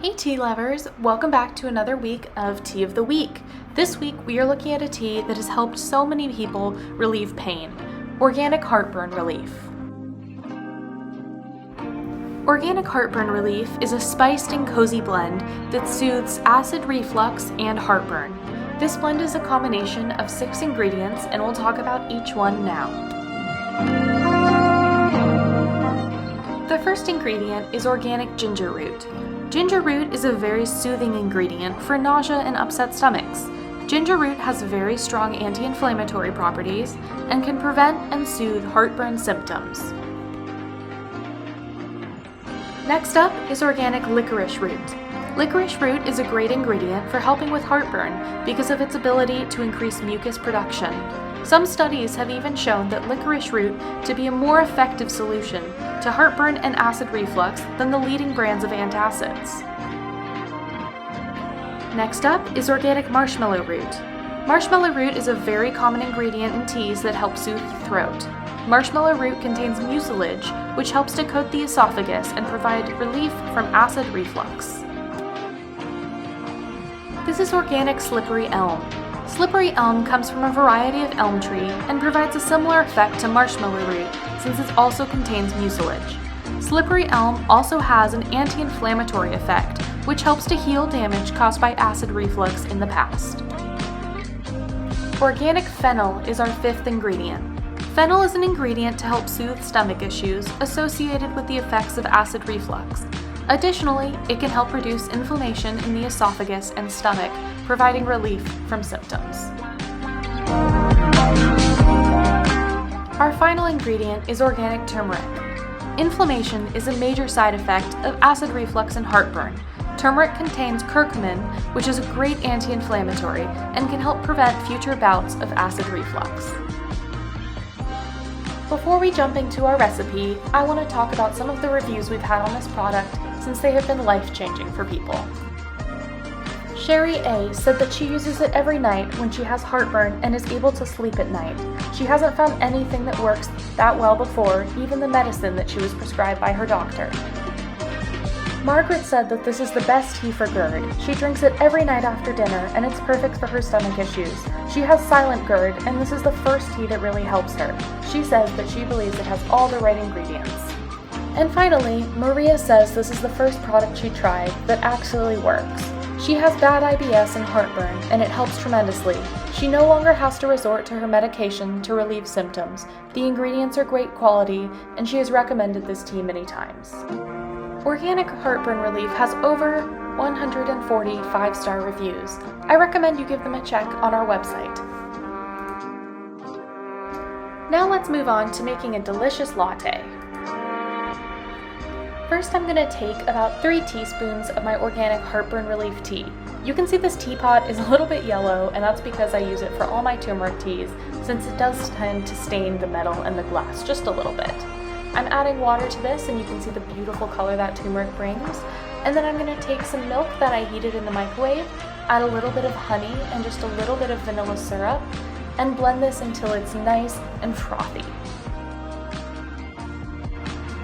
Hey tea lovers, welcome back to another week of Tea of the Week. This week we are looking at a tea that has helped so many people relieve pain, Organic Heartburn Relief. Organic Heartburn Relief is a spiced and cozy blend that soothes acid reflux and heartburn. This blend is a combination of 6 ingredients and we'll talk about each one now. The first ingredient is organic ginger root. Ginger root is a very soothing ingredient for nausea and upset stomachs. Ginger root has very strong anti-inflammatory properties and can prevent and soothe heartburn symptoms. Next up is organic licorice root. Licorice root is a great ingredient for helping with heartburn because of its ability to increase mucus production. Some studies have even shown that licorice root to be a more effective solution to heartburn and acid reflux than the leading brands of antacids. Next up is organic marshmallow root. Marshmallow root is a very common ingredient in teas that help soothe the throat. Marshmallow root contains mucilage, which helps to coat the esophagus and provide relief from acid reflux. This is organic slippery elm. Slippery elm comes from a variety of elm tree and provides a similar effect to marshmallow root since it also contains mucilage. Slippery elm also has an anti-inflammatory effect, which helps to heal damage caused by acid reflux in the past. Organic fennel is our 5th ingredient. Fennel is an ingredient to help soothe stomach issues associated with the effects of acid reflux. Additionally, it can help reduce inflammation in the esophagus and stomach, providing relief from symptoms. Our final ingredient is organic turmeric. Inflammation is a major side effect of acid reflux and heartburn. Turmeric contains curcumin, which is a great anti-inflammatory and can help prevent future bouts of acid reflux. Before we jump into our recipe, I want to talk about some of the reviews we've had on this product since they have been life-changing for people. Sherry A said that she uses it every night when she has heartburn and is able to sleep at night. She hasn't found anything that works that well before, even the medicine that she was prescribed by her doctor. Margaret said that this is the best tea for GERD. She drinks it every night after dinner and it's perfect for her stomach issues. She has silent GERD and this is the first tea that really helps her. She says that she believes it has all the right ingredients. And finally, Maria says this is the first product she tried that actually works. She has bad IBS and heartburn and it helps tremendously. She no longer has to resort to her medication to relieve symptoms. The ingredients are great quality and she has recommended this tea many times. Organic Heartburn Relief has over 140 5-star reviews. I recommend you give them a check on our website. Now let's move on to making a delicious latte. First, I'm going to take about 3 teaspoons of my Organic Heartburn Relief tea. You can see this teapot is a little bit yellow, and that's because I use it for all my turmeric teas, since it does tend to stain the metal and the glass just a little bit. I'm adding water to this, and you can see the beautiful color that turmeric brings. And then I'm going to take some milk that I heated in the microwave, add a little bit of honey and just a little bit of vanilla syrup, and blend this until it's nice and frothy.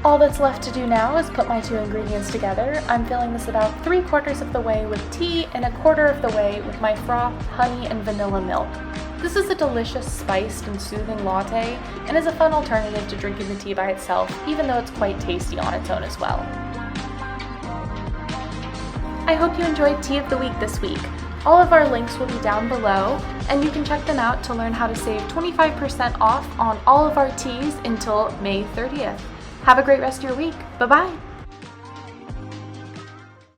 All that's left to do now is put my 2 ingredients together. I'm filling this about 3/4 of the way with tea and 1/4 of the way with my frothed honey and vanilla milk. This is a delicious spiced and soothing latte and is a fun alternative to drinking the tea by itself, even though it's quite tasty on its own as well. I hope you enjoyed Tea of the Week this week. All of our links will be down below, and you can check them out to learn how to save 25% off on all of our teas until May 30th. Have a great rest of your week. Bye-bye.